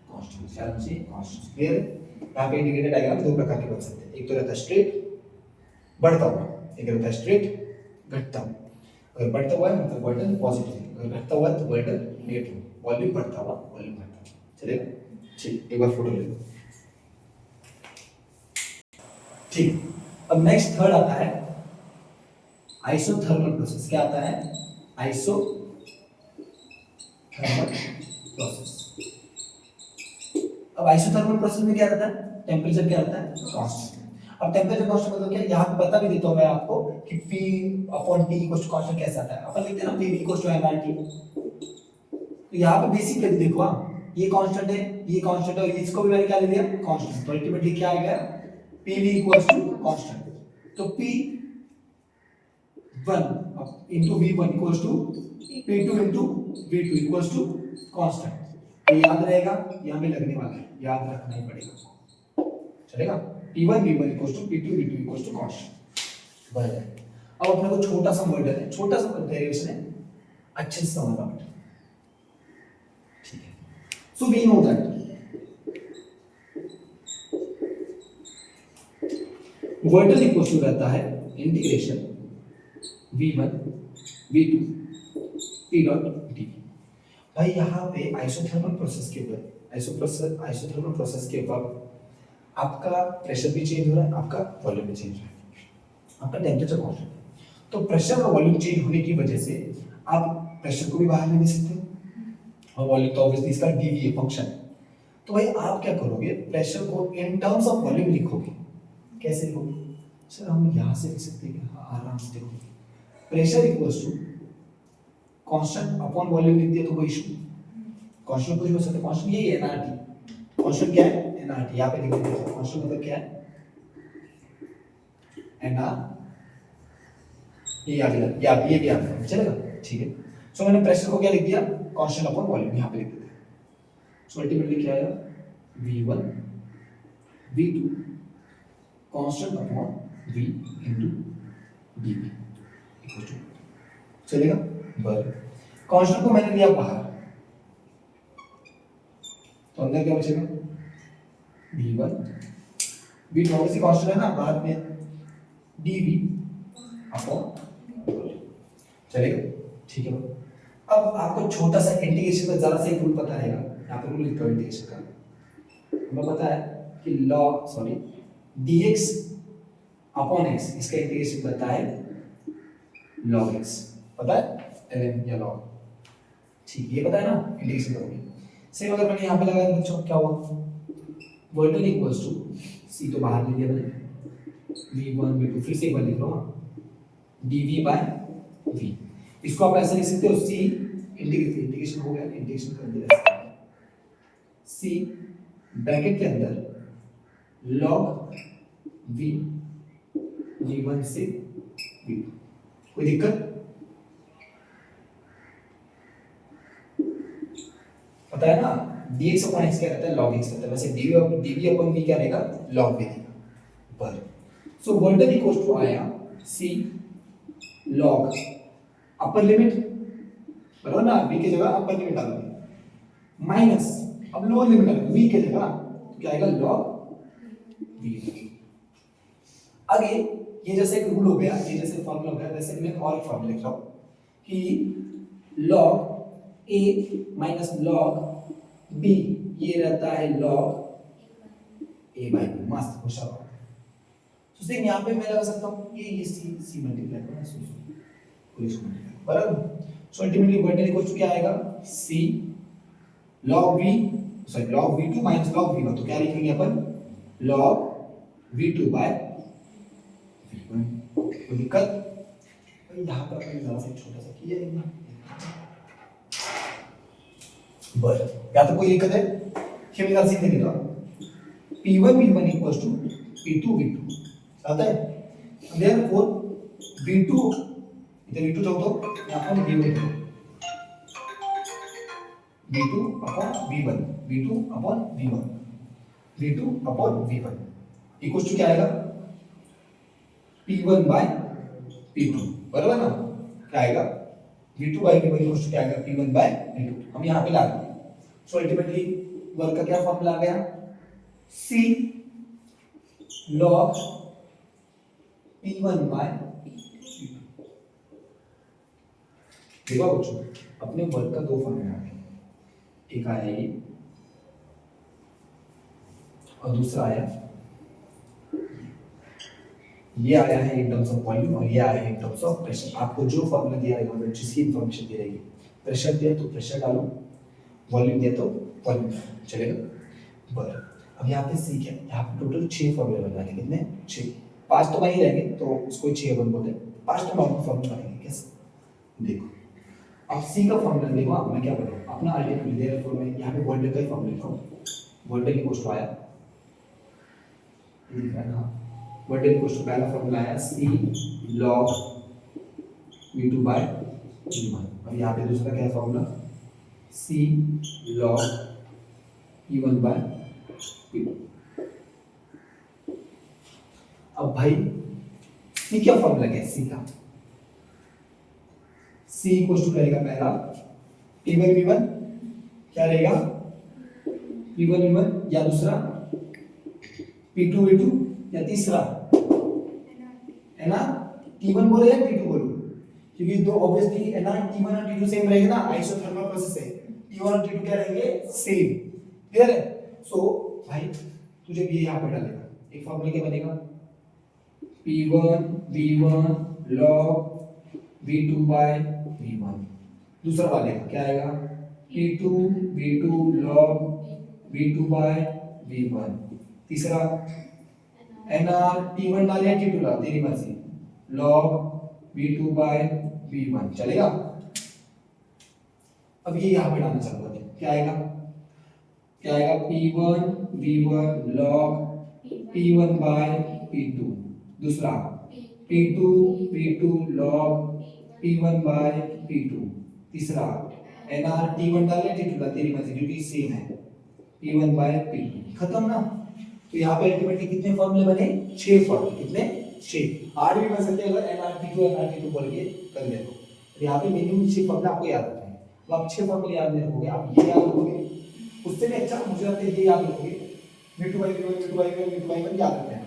कांस्टेंट, क्या आना चाहिए, कांस्टेंट, क्लियर है। यहाँ पे इंडिकेटर डायग्राम दो प्रकार के बन सकते हैं, एक तो रहता है स्ट्रेट बढ़ता हुआ, एक रहता है स्ट्रेट घटता हुआ। अगर बढ़ता हुआ है मतलब वर्डन पॉजिटिव, अगर घटता हुआ है तो वर्डन नेगेटिव, वॉल्यूम बढ़ता हुआ वॉल्यूम घटता हुआ, चलेगा। ठीक, एक बार फोटो ले लो, ठीक। अब नेक्स्ट थर्ड आता है आइसोथर्मल प्रोसेस, क्या आता है, आइसोथर्मल प्रोसेस। अब आइसोथर्मल प्रोसेस में क्या रहता है, टेम्परेचर क्या रहता है, कांस्टेंट। अब टेम्परेचर कांस्टेंट मतलब क्या, यहाँ पे बता भी देता हूँ मैं आपको कि P upon T equal to constant कैसा आता है। अपन लिखते हैं ना PV इक्वल टू nRT। तो यहाँ पे बेसिकली देखो, ये कांस्टेंट है, ये कांस्टेंट है, और इसको भी मैंने क्या ले लिया, कांस्टेंट। तो अल्टीमेटली क्या आएगा, PV इक्वल टू कांस्टेंट। तो P1 into V1 equals to P2 into V2 equals to constant. ये याद रहेगा, यहाँ पे लगने वाला है, याद रखना ही पड़ेगा, चलेगा। P1 V1 equals to P2 V2 equals to constant. बराबर। अब अपने को छोटा सा मॉडल है, छोटा सा डेरिवेशन है, अच्छे से समझना बेटा, ठीक है। सो वी नो दैट वर्टल इक्वल्स टू रहता है integration V1 V2 P dot D. भाई यहाँ पे आइसोथर्मल प्रोसेस के ऊपर, आइसोथर्मल प्रोसेस के ऊपर आपका प्रेशर भी चेंज हो रहा है, आपका वॉल्यूम भी चेंज हो रहा है, आपका टेम्परेचर कांस्टेंट है। तो प्रेशर और वॉल्यूम चेंज होने की वजह से आप प्रेशर को भी बाहर ले सकते हैं, और वॉल्यूम तो ऑब्वियसली इसका डीवी है, फंक्शन है। तो भाई आप क्या करोगे, प्रेशर को इन टर्म्स ऑफ वॉल्यूम लिखोगे। कैसे लिखोगे सर, हम यहाँ से लिख सकते हैं, आराम से देखो, pressure equals to constant upon volume लिख दिया तो कोई इशू, कांस्टेंट कुछ हो सकता है, कांस्टेंट यही है एनआरटी। कांस्टेंट क्या है, एनआरटी। यहाँ पे लिख देते हैं कांस्टेंट मतलब क्या है, एनआर। ये आगे ये भी आगे चलेगा, ठीक है। सो मैंने प्रेशर को क्या लिख दिया, कांस्टेंट अपॉन वॉल्यूम, यहाँ पे लिख देते हैं। सो अल्टीमेटली क्या आएगा, V1 V2 constant upon V into dV equal to, चलेगा। बराबर, कांस्टेंट को मैंने लिया बाहर, तो अंदर क्या बचेगा, V1 V2 ऑब्वियसली कांस्टेंट है ना, बाहर में dV अपॉन, चलेगा, ठीक है। अब आपको छोटा सा इंटीग्रेशन का जरा सा एक रूल पता रहेगा, यहाँ पे रूल लिखता हूँ इंटीग्रेशन का। हमें पता है कि dx अपॉन x, इसका इंटीग्रेशन पता है log x, पता है ln या log, ठीक, ये पता है ना, इंटीग्रेशन करोगे। सेम अगर मैंने यहाँ पे लगाया बच्चों, क्या हुआ, वर्टल इक्वल्स टू c, तो बाहर ले लिया मैंने, v1 v2, फिर से एक बार लिख लो, dv बाय v। इसको आप ऐसे लिख सकते हो, c इंटीग्रेशन हो गया, इंटीग्रेशन कर दिया c ब्रैकेट के अंदर log v v1 से v2, कोई दिक्कत, पता है ना, dx अपॉन x क्या रहता है, log x रहता है। वैसे dv अपॉन v क्या रहेगा, log v रहेगा। पर सो वर्टल इक्वल्स टू आया c log अपर लिमिट, बराबर ना, v की जगह अपर लिमिट डालोगे, माइनस अब लोअर लिमिट डालोगे v की जगह, तो क्या आएगा, log v। आगे ये जैसे एक रूल हो गया, ये जैसे फॉर्मूला हो गया, वैसे मैं और एक फॉर्मूला लिख रहा हूं कि log a minus log b, ये रहता है log a बाय b। मस्त, होशियार। तो सेम यहाँ पे मैं लगा सकता हूँ, ये c मल्टीप्लाई करना, पूरी इसको मल्टीप्लाई, बराबर। सो अल्टीमेटली वर्टल इक्वल टू क्या आएगा, c log v, sorry log v2 minus log v1, तो क्या लिखेंगे अपन, log v2 बाय v1। कोई दिक्कत, यहाँ पर अपन जरा सा छोटा सा किया है, बस या तो कोई दिक्कत है, केमिकल सीन देख लो, P1 V1 equals to P2 V2 आता है, देयरफॉर V2 इधर V2 तो यहाँ पर V1 V2 upon V1 V2 upon V1 V2 upon V1 equals to क्या आएगा, P1 बाय P2, बराबर ना, क्या आएगा, V2 bye V1 equals to क्या आएगा, P1 बाय V2। हम यहाँ पे ला देंगे। सो अल्टीमेटली वर्क का क्या फॉर्मूला आ गया, C log P1 bye P2। देखो बच्चों, अपने वर्क का दो फॉर्मूला आ गया, एक आया ये और दूसरा आया ये आया है इन टर्म्स ऑफ वॉल्यूम और ये आया है इन टर्म्स ऑफ प्रेशर। आपको जो फॉर्मूला दिया रहेगा जिसकी इन्फॉर्मेशन दी रहेगी, प्रेशर दिया तो प्रेशर डालो, वॉल्यूम दिया तो वॉल्यूम डालो, चलेगा। बराबर। अब यहाँ पे सी क्या है, यहाँ पे टोटल 6 फॉर्मूले बनाने, कितने 6, 5 तो वही रहेंगे तो उसको 6 अपन बोलते हैं, 5 तो नॉर्मल फॉर्मूला बनेंगे। कैसे देखो, अब सी का फॉर्मूला देखो, आप मैं क्या करूँ अपना अल्टीमेटली देयर फॉर मैं यहाँ पे वोल्टेज का ही फॉर्मूला लिखा हूँ। वोल्टेज इक्वल्स टू आया, ये दिख रहा है ना, वोल्टेज इक्वल्स टू पहला फॉर्मूला आया सी log v2 by v1। अब यहाँ पे दूसरा क्या है formula, C log v1 by v2। अब भाई सी क्या फॉर्मूला क्या है, सी का सी इक्वल्स टू रहेगा पहला p1 v1, क्या रहेगा p1 v1, या दूसरा p2 v2, या तीसरा है ना t1 बोले या t2 बोलो, क्योंकि दो ऑब्वियसली है ना t1 और t2 सेम रहेंगे ना, आइसोथर्मल प्रोसेस है, t1 और t2 क्या रहेंगे सेम। क्लियर है। सो भाई तुझे भी यहां पे डालेगा, एक फार्मूला क्या बनेगा, p1 v1 log v2 by v1। दूसरा वालेगा क्या आएगा, p2 v2 log v2 by v1। तीसरा nr t1 डाल या t2 डाल, तेरी मर्जी, log v2 by v1 चलेगा। अब ये यहाँ पे डालना चालू करते हैं, क्या आएगा, क्या आएगा p1 v1 log p1 by p2। दूसरा p2 v2 log p1 by p2। तीसरा nr t1 डाल या t2 डाल, तेरी मर्जी, क्योंकि सेम है, p1 by p2। खत्म ना। तो यहाँ पे अल्टीमेटली कितने फॉर्मूले बने, 6 फॉर्मूले, कितने 6, 8 भी बन सकते हैं अगर nrt2 बोल के कर ले तो। यहाँ पे मिनिमम 6 फॉर्मूले आपको याद रखना है। तो आप 6 फॉर्मूले याद नहीं रखोगे, आप ये याद रखोगे, उससे भी अच्छा मुझे लगता है ये याद रखोगे, v2 by v1 v2 by v1 v2 by v1 याद रखना है।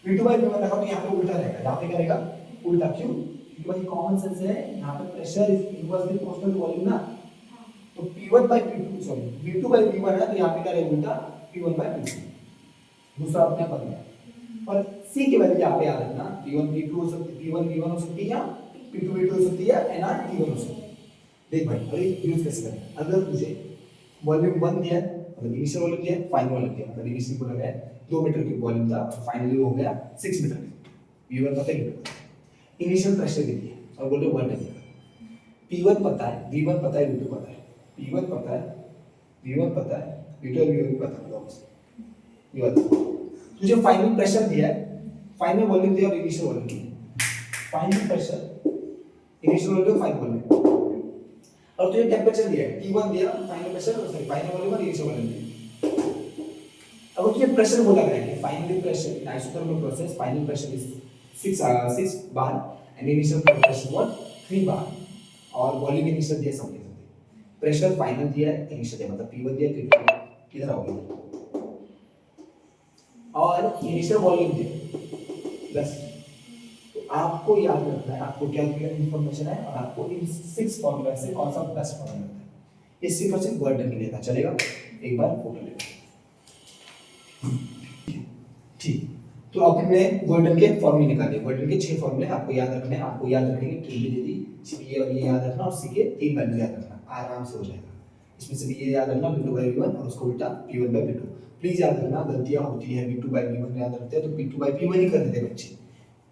v2 by v1 रखा तो यहाँ पे उल्टा रहेगा, यहाँ पे क्या रहेगा उल्टा, क्यों, क्योंकि भाई कॉमन सेंस है, यहाँ पे pressure is inversely proportional to volume ना, तो p1 by p2 sorry v2 by v1 है तो यहाँ पे क्या रहेगा उल्टा, p1 by p2। दूसरा अपने पर गया, और सी की वैल्यू यहाँ पे याद रखना, p1 p2 हो सकती है, p1 v1 हो सकती है, या p2 v2 हो सकती है, nr t1 हो सकती है। देख भाई अरे यूज कैसे करें, अगर तुझे वॉल्यूम 1 दिया है, मतलब इनिशियल वॉल्यूम दिया है, फाइनल वॉल्यूम दिया है, मतलब इनिशियल बोला गया है 2 मीटर की वॉल्यूम था, फाइनली हो गया 6 मीटर की, v1 पता है, इनिशियल प्रेशर दे दिया और बोले वोल्टेज दिया, p1 पता है, v1 पता है, v2 पता है, p1 पता है, v1 पता है, v2 और v1 पता है, ये बात तुझे फाइनल प्रेशर दिया है, फाइनल वॉल्यूम दिया और इनिशियल वॉल्यूम दिया, final pressure initial volume final volume, और तुझे टेंपरेचर दिया है, T1 दिया, फाइनल प्रेशर और सॉरी फाइनल वॉल्यूम और इनिशियल वॉल्यूम दिया। अब तुझे प्रेशर बोला गया है कि final pressure in isothermal process, final pressure is 6 bar and initial pressure what 3 बार, और वॉल्यूम इनिशियल दिया समथिंग, प्रेशर फाइनल दिया है, इनिशियल दिया, मतलब P1 दिया, P2 इधर आओगे, और इनिशियल वॉल्यूम दिया बस। तो आपको याद रखना है, आपको क्या क्लियर इन्फॉर्मेशन है, और आपको इन 6 फॉर्मूला से कौन सा बेस्ट फॉर्मूला है, ये सिर्फ और सिर्फ वर्ड नहीं लेना, चलेगा। एक बार फोटो ले, ठीक। तो आपने वर्डन के फॉर्मूले निकाले, वर्डन के 6 फॉर्मूले आपको याद रखने हैं, आपको याद रखने की ट्रिक दे दी, सिर्फ ये और ये याद रखना, और सी के 3 वैल्यू याद रखना, आराम से हो जाएगा। इसमें से भी ये याद रखना v2 by v1 और उसको उल्टा p1 by p2। प्लीज याद रखना, गलतियां होती है, v2 by v1 याद रखते हैं तो p2 by p1 ही कर देते बच्चे,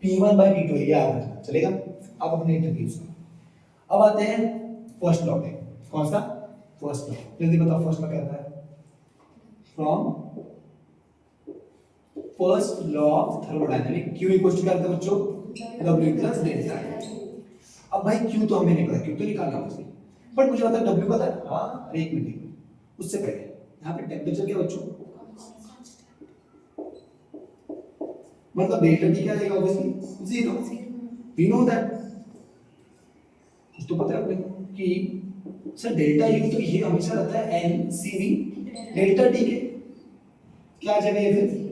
p1 by p2 ये याद रखना, चलेगा। अब अपने इंटरव्यूज अब आते हैं फर्स्ट लॉ पे, कौन सा फर्स्ट लॉ, जल्दी बताओ फर्स्ट लॉ क्या होता है, from first law of thermodynamic, q equals to क्या होता है बच्चों, w प्लस डेल्टा। अब भाई q तो हमें नहीं पता, q तो निकालना मुझे, बट मुझे पता है w पता है, हाँ अरे एक मिनट, उससे पहले यहाँ पे टेम्परेचर क्या बच्चों, मतलब डेल्टा टी क्या आएगा ऑब्वियसली 0, वी नो दैट, कुछ तो पता है अपने को कि सर डेल्टा यू तो ये हमेशा रहता है N C V, delta T के क्या आ जाएगा ये फिर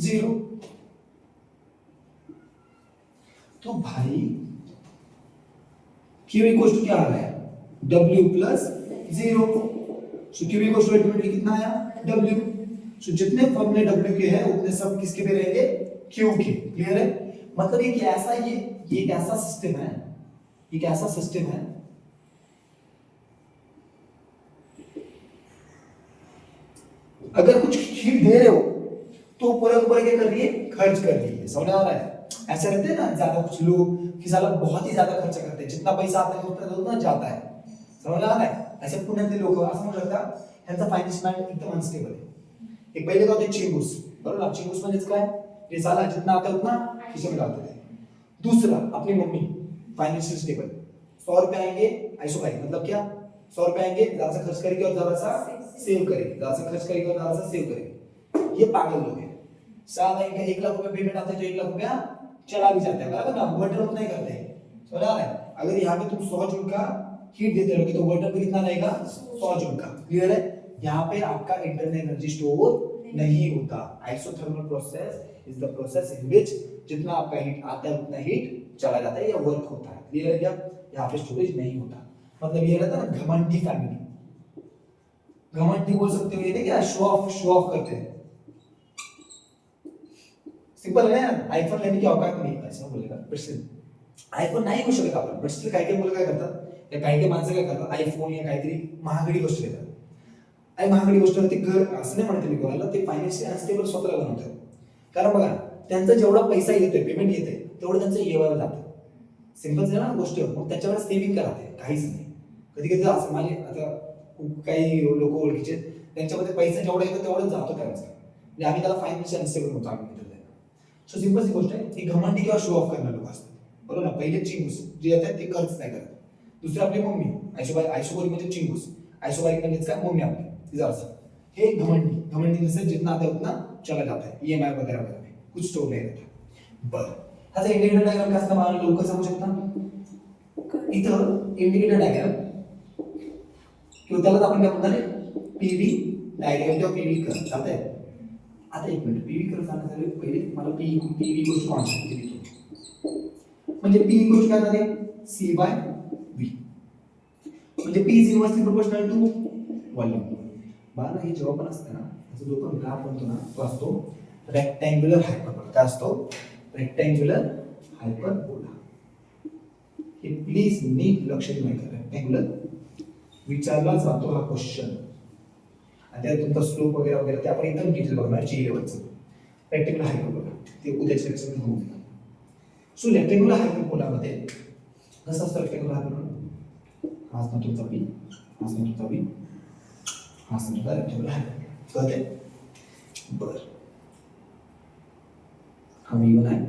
0। तो भाई Q इक्वल्स टू क्या आ रहा है, W plus 0, so Q equals to ultimately कितना आया W, सो जितने फॉर्मूले W के हैं उतने सब किसके पे रहेंगे, क्यू के, क्लियर है? मतलब ये कैसा, ये एक ऐसा सिस्टम है, एक ऐसा सिस्टम है अगर कुछ हीट दे रहे हो तो पूरा पूरा क्या कर रही है, खर्च कर रही है। समझ आ रहा है? ऐसे रहते हैं ना ज्यादा कुछ लोग कि साला बहुत ही ज्यादा खर्चा करते हैं, जितना पैसा आता है उतना जाता है। समझ आ रहा है? ऐसे पुण्यातले लोक असं म्हणू शकता ह्यांचा फायनान्स मॅनेज एकदम अनस्टेबल आहे। एक पहिले का होते चिंगूस, बरोबर ना? चिंगूस म्हणजेच काय, जे साला जितना आता है उतना खिसे में डालते थे। दूसरा अपनी मम्मी फाइनेंशियल स्टेबल, 100 रुपए आएंगे ऐसो भाई, मतलब क्या, 100 रुपए आएंगे, जरा सा खर्च करेगी और जरा सा सेव करेगी, जरा सा खर्च करेगी और जरा सा सेव करेगी। ये पागल लोग हैं। साला इनका 1 लाख रुपए पेमेंट आता है तो 1 लाख रुपया चला भी जाता है, बराबर ना? वर्टर उतना ही करते हैं। समझ आ रहा है? अगर यहाँ पे तुम 100 जूल का हीट देते रहोगे तो वर्टर पे कितना रहेगा, 100 जूल का। क्लियर है? यहाँ पे आपका इंटरनल एनर्जी स्टोर नहीं होता। Isothermal process is the process in which जितना आपका हीट आता है उतना हीट चला जाता है या वर्क होता है। क्लियर है क्या? यहाँ पे स्टोरेज नहीं होता। मतलब ये रहता है ना घमंडी फैमिली, घमंडी बोल सकते हो, ये नहीं क्या, शो ऑफ करते हैं। सिंपल है ना, आईफोन लेने की औकात नहीं है ऐसा बोलेगा, बट स्टिल आईफोन नाही घेऊ शकत आपण, बट स्टिल काही मुलं काय करतात या काही माणसं काय करतात, आईफोन या काहीतरी महागडी गोष्ट घेतात। आणि महागडी गोष्ट ते घर असं नाही म्हणते मी कोणाला, ते फायनान्शियल अनस्टेबल स्वतःला बनवतात। कारण बघा त्यांचा जेवढा पैसा येतोय, पेमेंट येते तेवढं त्यांचं ईएमआय जातं। सिंपल आहे ना गोष्ट, मग त्याच्यावर सेव्हिंग कराते काहीच नाही। कधी कधी असं माझे आता खूप काही लोक ओळखीचे त्यांच्यामध्ये पैसा जेवढा येतो तेवढंच जातो त्यांचा, म्हणजे आम्ही त्याला फायनान्शियल अनस्टेबल म्हणतो आम्ही मित्र. सो सिंपल सी गोष्ट आहे, ती घमंडी किंवा शो ऑफ करणारे लोक असतात, बरोबर ना? पहिले चिंगूस जे येतात ते खर्च नाही करत. दुसरे आपली मम्मी, आयशोबारी म्हणजे चिंगूस, आयशोबारी म्हणजेच काय, मम्मी आपली तिचा अर्थ. हे घमंडी जैसे जितना आता है उतना चला जाता है, ईएमआय वगैरह वगैरह में कुछ स्टोर नहीं रहता। बरं, ह्याचा इंडिकेटर डायग्राम काय असतं मला लवकर सांगू शकता? इथं इंडिकेटर डायग्राम किंवा त्यालाच आपण काय म्हणणार, पीव्ही डायग्राम किंवा पीव्ही कर्व चालतंय. आता एक मिनिट, पीव्ही कर्व सांगण्यासाठी पहिले मला पीव्ही गोष्ट कॉन्सेप्ट केली, म्हणजे पी इक्वल काय झाले, सी बाय व्ही, म्हणजे P is inversely proportional to volume. बाळा हे जेव्हा पण असतं ना, त्याचा जो पण ग्राफ बनतो ना तो असतो रेक्टँग्युलर हायपरबोला. काय असतो? Rectangular hyperbola. हे प्लीज नीट लक्ष देऊन ऐका. रेक्टँग्युलर विचारला जातो हा क्वेश्चन, आणि त्यात तुमचा स्लोप वगैरे वगैरे ते आपण एकदम डिटेल बघणार जी लेवलचं. रेक्टँग्युलर हायपरबोला ते उद्याच्या लेक्चरमध्ये होऊन जाईल. सो रेक्टँग्युलर हायपरबोलामध्ये कसं असतं रेक्टँग्युलर हायपरबोला, हा असतो तुमचा पी, हा असतो तुमचा व्ही, हा असतो तुमचा रेक्टँग्युलर हायपरबोला. कळतंय? बरं, हा V1 आहे,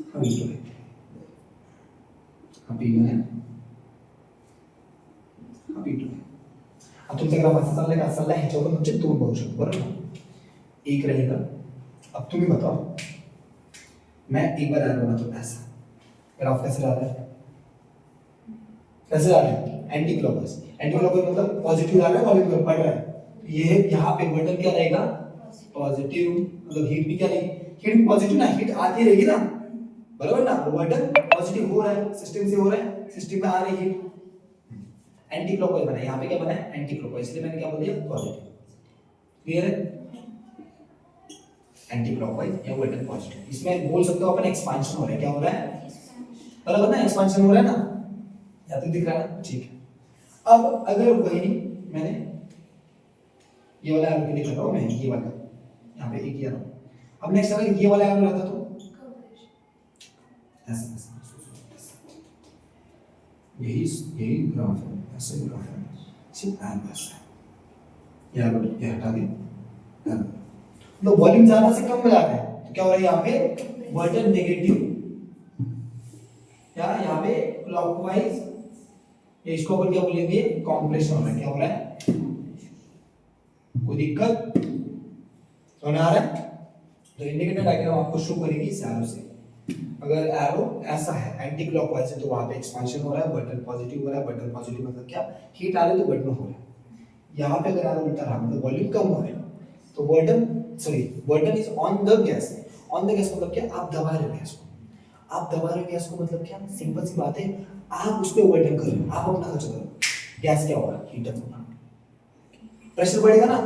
हा V2 आहे, हा P1 आहे, हा P2 आहे. अब तुमचा ग्राफ ऐसा चल रहा है, चल रहा है, ह्याच्यावर तुमचे दोन बघू शकतो, बरोबर ना? एक रहेगा, अब तुम्हें बताओ, मैं एक बार एरो बनाता हूँ ऐसा, ग्राफ कैसे जा रहा है, कैसे जा रहा है, एंटी क्लॉकवाइज. एंटी क्लॉकवाइज मतलब पॉजिटिव जा रहा है, वॉल्यूम बढ़ रहा है. ये यहाँ पे बटन क्या रहेगा, पॉजिटिव, मतलब हीट भी क्या रहेगी, हीट भी पॉजिटिव ना, हीट आती रहेगी ना, बराबर ना? बटन पॉजिटिव हो रहा है, सिस्टम से हो रहा है, सिस्टम में आ रही हीट. एंटी क्लॉकवाइज बना है, यहाँ पे क्या बना है, एंटी क्लॉकवाइज, इसलिए मैंने क्या बोल दिया, पॉजिटिव. क्लियर है? एंटी क्लॉकवाइज या बटन पॉजिटिव. इसमें बोल सकते हो अपन एक्सपांशन हो रहा है, क्या हो रहा है, बराबर ना? एक्सपांशन हो रहा है ना, या तो दिख रहा है, ठीक है. अब अगर वही मैंने ये वाला एरो के लिए कर रहा हूँ, मैं ये वाला यहाँ पे एक किया रहा हूँ. अब नेक्स्ट अगर ये वाला एरो रहता तो ऐसा ऐसा यही ग्राफ है, ऐसे ग्राफ है, सिर्फ एरो ऐसा है, ये हटा दिया. तो वॉल्यूम ज्यादा से कम में जा रहा है तो क्या हो रहा है, यहाँ पे बटन नेगेटिव, या यहाँ पे क्लॉकवाइज, या इसको अपन क्या बोलेंगे, कॉम्प्रेशन हो रहा है. क्या हो रहा है, कोई दिक्कत समझ आ रहा है? तो इंडिकेटर डायग्राम आपको शो करेगी इस एरो से. अगर एरो ऐसा है एंटी क्लॉकवाइज है तो वहां पे एक्सपांशन हो रहा है, बटन पॉजिटिव हो रहा है. बटन पॉजिटिव मतलब क्या, हीट आ रही है तो बटन हो रहा है. यहाँ पे अगर एरो उल्टा रहा मतलब वॉल्यूम कम हो रहा है तो button is on the gas. On the gas मतलब क्या, आप दबा रहे हो गैस को. आप दबा रहे हो गैस को मतलब क्या, सिंपल सी बात है, आप उस पर बटन कर रहे हो, आप अपना खर्च करो. गैस क्या होगा, हीट अप होगा, प्रेशर बढ़ेगा ना,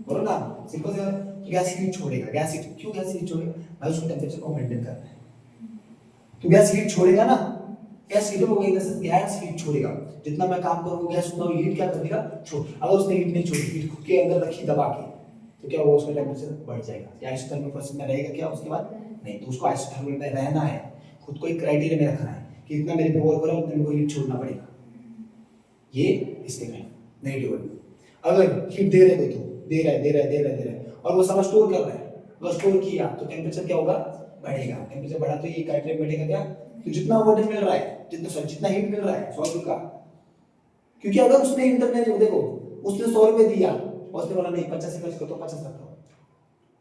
बोलो ना, सिंपल सी बात. गैस हीट छोड़ेगा। गैस हीट क्यों गैस हीट छोड़ेगा? भाई उसको टेम्परेचर को मेंटेन करना है, तो गैस हीट छोड़ेगा ना। गैस हीट होगा, गैस हीट छोड़ेगा। जितना मैं काम करूंगा गैस उतना हीट क्या कर देगा, छोड़। अगर उसने हीट नहीं छोड़ी, हीट खुद के अंदर रखी दबा के, तो क्या होगा, उसका टेम्परेचर बढ़ जाएगा। या आइसोथर्मल प्रोसेस में रहेगा क्या उसके बाद? नहीं। तो उसको आइसोथर्मल में रहना है, खुद को एक क्राइटेरिया में रखना है कि इतना मेरे पे वर्क हो रहा है उतना मेरे को हीट छोड़ना पड़ेगा। ये इसके में नेगेटिव है। अगर हीट दे रहे कोई, तो दे रहा है और वो सब स्टोर कर रहा है, वो स्टोर किया तो टेम्परेचर क्या होगा, बढ़ेगा। टेम्परेचर बढ़ा तो ये क्राइटेरिया बढ़ेगा क्या, तो जितना वोल्टेज मिल रहा है, जितना हीट मिल रहा है सॉल्यूट का, क्योंकि अगर उसने इंटरनल देखो उसने 100 रुपए दिया और उसने बोला नहीं 50 से खर्च कर, तो 50 रखता हूं,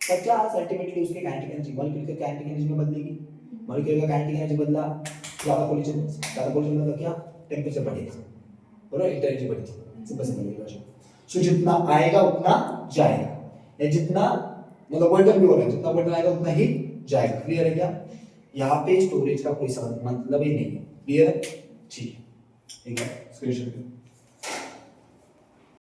50 अल्टीमेटली उसके काइनेटिक एनर्जी, मॉलिक्यूल के काइनेटिक एनर्जी में बदलेगी। मॉलिक्यूल का काइनेटिक एनर्जी बदला, ज्यादा कोलिजन मतलब क्या, टेम्परेचर बढ़ेगा, बराबर, हीट एनर्जी बढ़ेगी। Simple logic. सो जितना आएगा उतना जाएगा, या जितना मतलब बर्डन भी हो रहा है, जितना बर्डन आएगा उतना ही जाएगा। क्लियर है क्या? यहाँ पे स्टोरेज का कोई मतलब ही नहीं है। क्लियर है? ठीक है, स्क्रीनशॉट